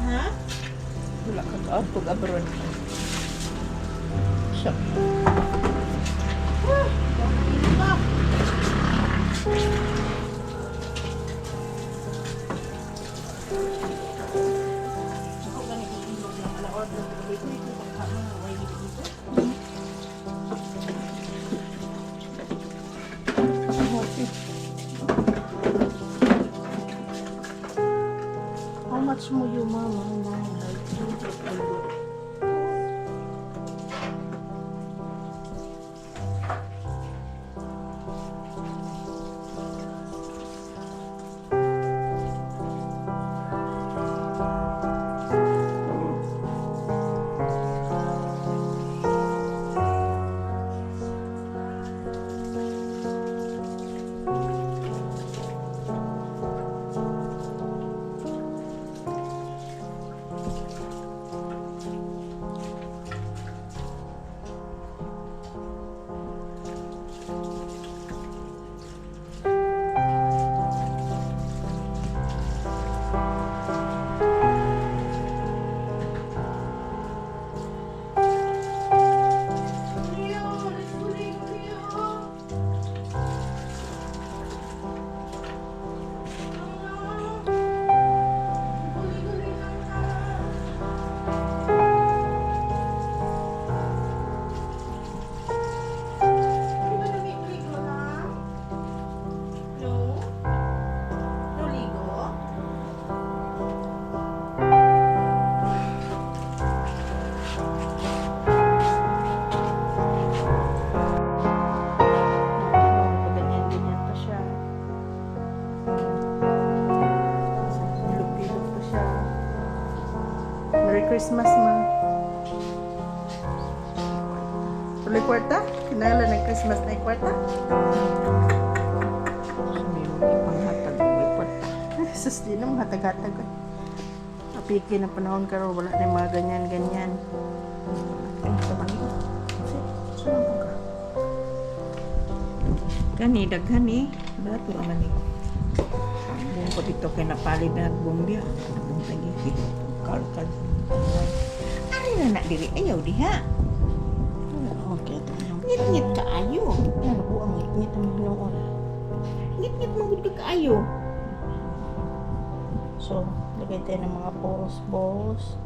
Ha? Wala ka kaartog abroad. Siya. How much mo yung mama? Merry Christmas, ma. Tuloy kwarta? Kinala ng Christmas na kwarta? Panghatag mo ipot. Sus, di na mga hatag-hatag. Apiki na panahon ka wala na yung mga ganyan-ganyan. Ano sa bangin? Saan po ka? Kani daghan eh. Bato naman eh. Buong ko dito kay napalid na buong dia. Buong tagi. Kalkal. Ano na diri ayaw diha. Okay, ito yung... Ngit-ngit ka ayo. Yan, buang ngit-ngit ang binuon. Ngit-ngit mo gud ka ayo. So, lagay tayo ng mga balls.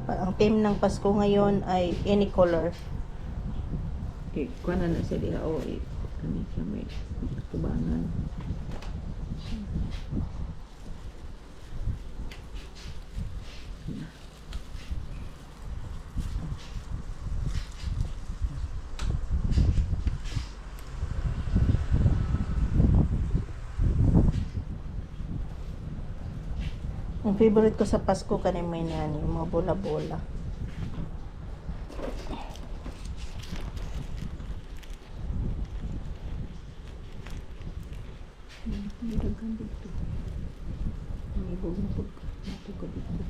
Ang theme ng Pasko ngayon ay any color. Eh, kuha na siya diha o eh. Kani siya may tubangan. Ang favorite ko sa Pasko kanin may yan, yung mga bola-bola. May daghan dito. May bugod ka. Matugod dito.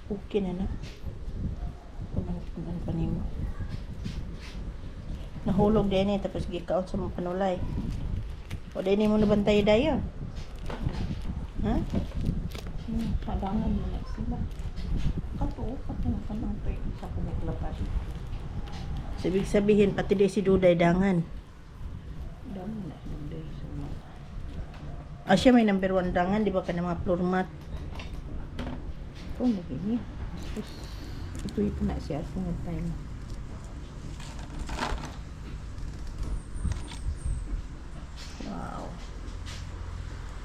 Okay na na. Kuman pa nimo. Nahulog din tapos gikaon sa mga panulay. O din mo nabantay dayo. Ha? Hadangan mo na sila. Kato ka ng toy sa paglapas. Ibig sabihin pati di si Duday dangan. Dami na day sa mga. Siya may number 1 dangan, di ba ka na mga floor mat? Kung naging tapos ito na siya at mga time. Wow.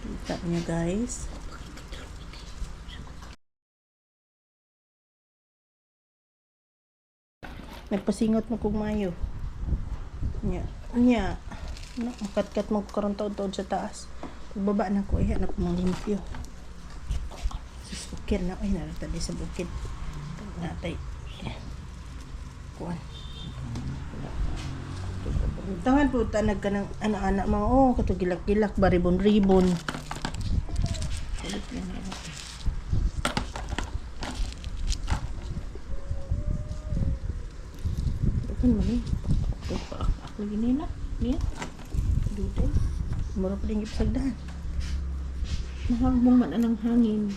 Kita niyo guys. Nagpasingot mo kung mayo. Nya. Makat-kat mo karon taon-taon sa taas. Pagbaba na ko, na ko limpyo. Sus, bukid na. Ay, naratali sa bukid. Natay. Kuhan. Tangan po, tanag ka ng anak-anak mga, katugilak-gilak, baribon-ribon. Ulit na na. Kan mo ni. Ako gini na. Niya. Dito. Mura pa din ipasagdahan. Mahagbong man ang hangin.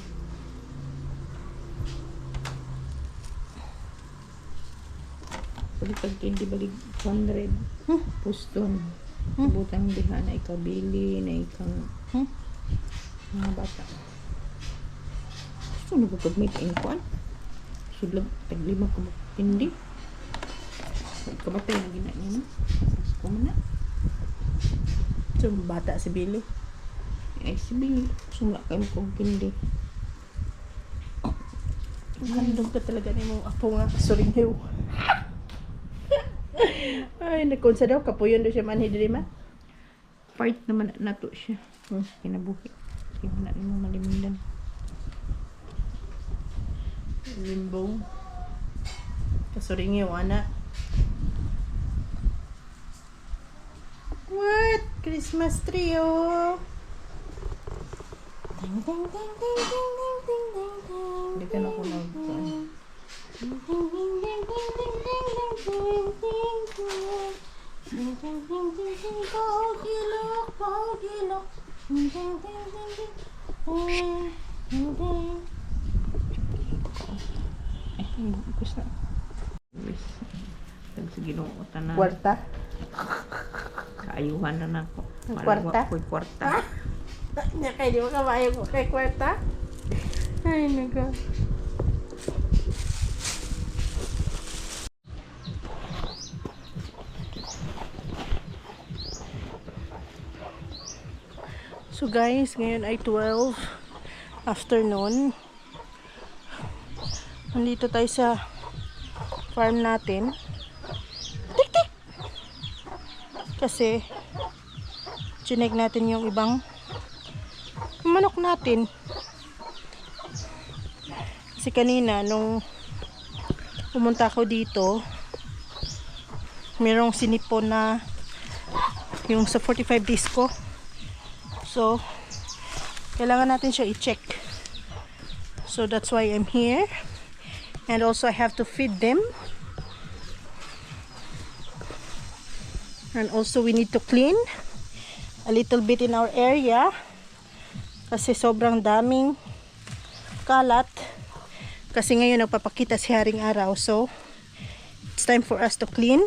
Balik hindi balik 100. Puston. Butang diha na ikabili na ikang mga bata. So nagpapagmit ang kuan. Sudlag taglima ko hindi. Kamatay na ginanya na. Ko man na. So, bata si Billy. Eh, si Billy. Sumla kayo kong hindi. Handong ka talaga ni mong apo nga. Sorry niyo. Ay, nakunsa daw. Kapuyon daw siya manhi diri man. Part naman na to siya. Kinabuhi. Kaya na rin mo malimindan. Limbong. Sorry niyo, anak. What? Christmas tree, oh. Ding, ding, ding, ding, ding, ding, ding, ding, ding. Hindi ka na ko nag... Ding, ding, ding, ding, ding, ding, ding, ding, ding, ding, ding. Ding, ding, ding, ding, ding, Goldilocks, Goldilocks. Ding, ding, ding, ding, ding. Ding, ding, ding. Gusto na. Sige nung na. Kwarta? Kaayuhan na ako. Kwarta? Kwarta. Nya kay di mo kabayo ko kay kwarta. Ay naga. So guys, ngayon ay 12 afternoon. Nandito tayo sa farm natin. Tik-tik! Kasi chinek natin yung ibang manok natin. Kasi kanina nung pumunta ako dito, merong sinipon na yung sa 45 days ko. So kailangan natin siya i-check. So that's why I'm here. And also I have to feed them. And also we need to clean a little bit in our area. Kasi sobrang daming kalat. Kasi ngayon nagpapakita si Haring Araw. So it's time for us to clean.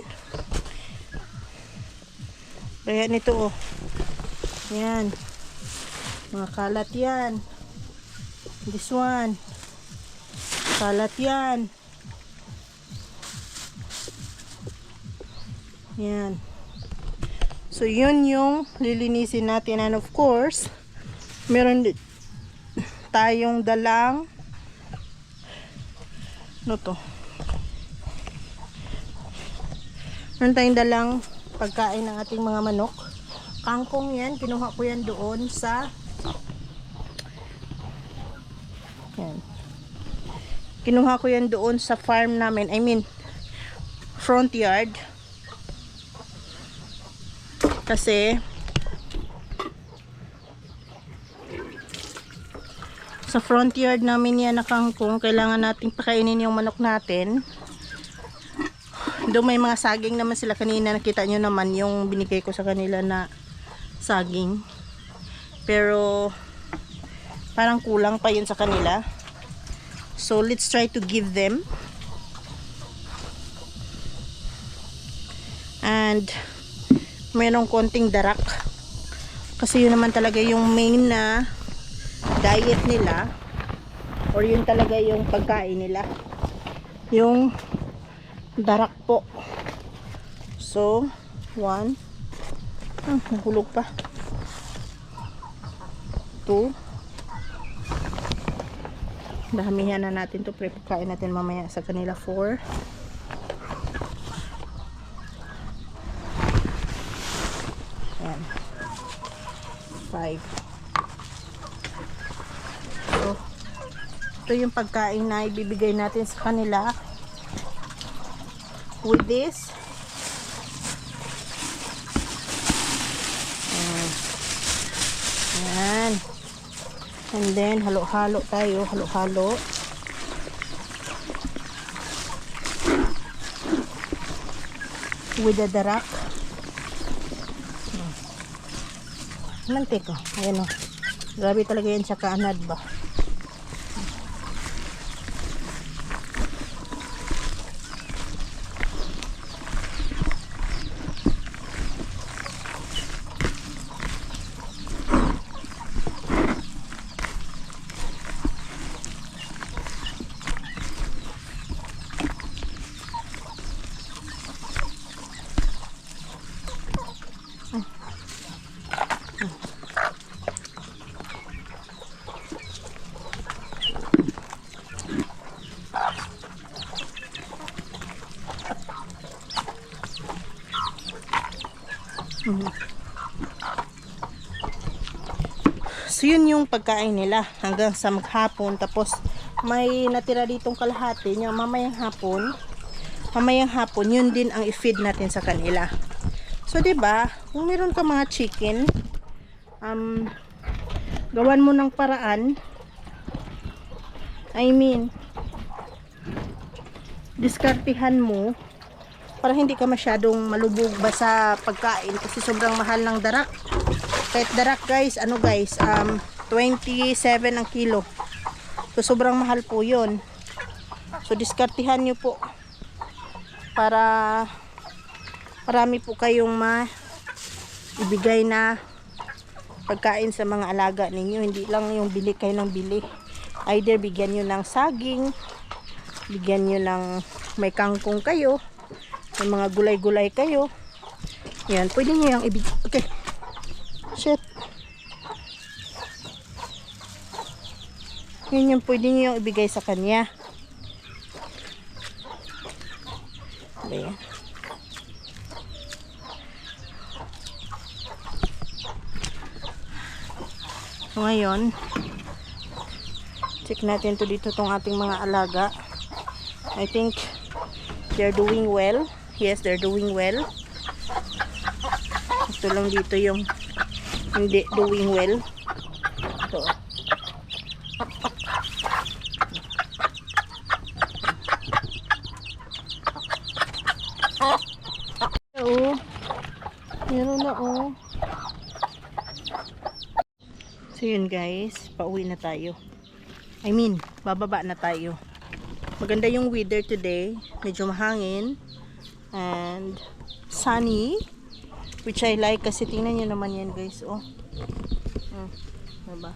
Kaya nito oh. Yan. Mga kalat yan. This one. Kalat yan. Yan. So, yun yung lilinisin natin. And of course, meron tayong dalang ano to? Meron tayong dalang pagkain ng ating mga manok. Kangkong yan. Kinuha ko yan doon sa yan. Kinuha ko yan doon sa farm namin. I mean, front yard. Kasi Sa front yard namin yan na kangkong. Kailangan nating pakainin yung manok natin. Doon may mga saging naman sila kanina. Nakita nyo naman yung binigay ko sa kanila na saging. Pero parang kulang pa yun sa kanila. So let's try to give them. And mayroong konting darak. Kasi yun naman talaga yung main na diet nila. Or yun talaga yung pagkain nila. Yung darak po. So, 1. Nahulog pa. 2. Damihan na natin to. Pagkain natin mamaya sa kanila. 4. Ayan. 5. So, ito yung pagkain na ibibigay natin sa kanila. With this. Ayan. And then, halo-halo tayo. Halo-halo. With the darak. Mantika. Ayan o. Grabe talaga yan sa kaanad ba. So yun yung pagkain nila hanggang sa maghapon. Tapos may natira ditong kalahati niya mamayang hapon yun din ang i-feed natin sa kanila. So 'di ba, kung meron ka mga chicken, gawan mo ng paraan. I mean, diskartihan mo para hindi ka masyadong malubog ba sa pagkain kasi sobrang mahal ng darak. Kahit darak guys, 27 ang kilo. So sobrang mahal po 'yon. So diskartihan niyo po para marami po kayong ibigay na pagkain sa mga alaga ninyo. Hindi lang yung bili kayo ng bili. Either bigyan nyo ng saging, bigyan nyo ng may kangkong kayo, may mga gulay-gulay kayo. Yan, pwede nyo yung ibigay. Okay. Shit. Yun yung pwede nyo yung ibigay sa kanya. Ayan. So ngayon, check natin to dito tong ating mga alaga. I think they're doing well. Yes, they're doing well. Ito lang dito yung hindi doing well. Ito. Oo. Meron na oh. So yun guys, pauwi na tayo. I mean, bababa na tayo. Maganda yung weather today. Medyo mahangin. And sunny. Which I like kasi tingnan nyo naman yan guys. Oh. Diba?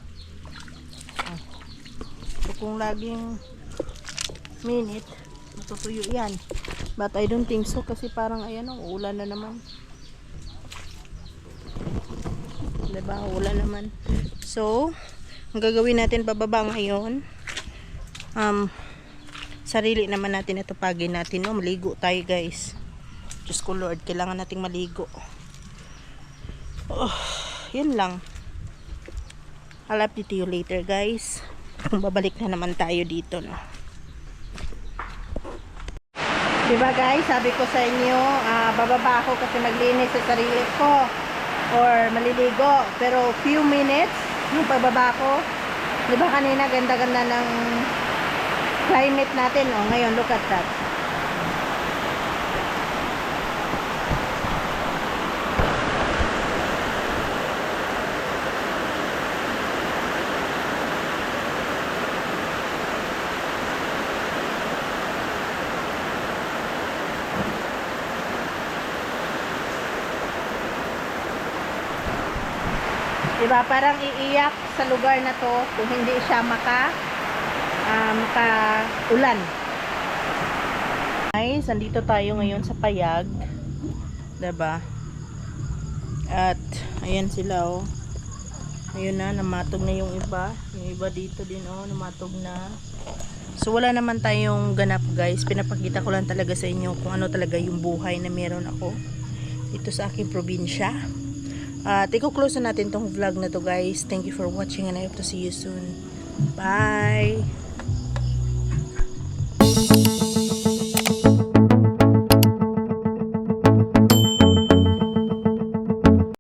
So kung laging minute, matutuyo yan. But I don't think so kasi parang ayan oh, ulan na naman. Diba? Ulan naman. So, ang gagawin natin pababa ngayon, sarili naman natin ito pagin natin, no? Maligo tayo guys. Diyos ko Lord, kailangan nating maligo. Oh, yun lang. I'll update you later guys. Kung babalik na naman tayo dito, no? Diba guys, sabi ko sa inyo, bababa ako kasi maglinis sa sarili ko or maliligo. Pero few minutes, yung pagbaba ko, Di ba kanina ganda-ganda ng climate natin, oh. Ngayon, look at that. Diba, parang iiyak sa lugar na to kung hindi siya maka-ulan. Guys, andito tayo ngayon sa Payag. Diba? At, ayan sila, oh. Ayun na, namatog na yung iba. Yung iba dito din, oh, namatog na. So, wala naman tayong ganap, guys. Pinapakita ko lang talaga sa inyo kung ano talaga yung buhay na meron ako dito sa aking probinsya. At i-close na natin tong vlog na to, guys. Thank you for watching and I hope to see you soon. Bye!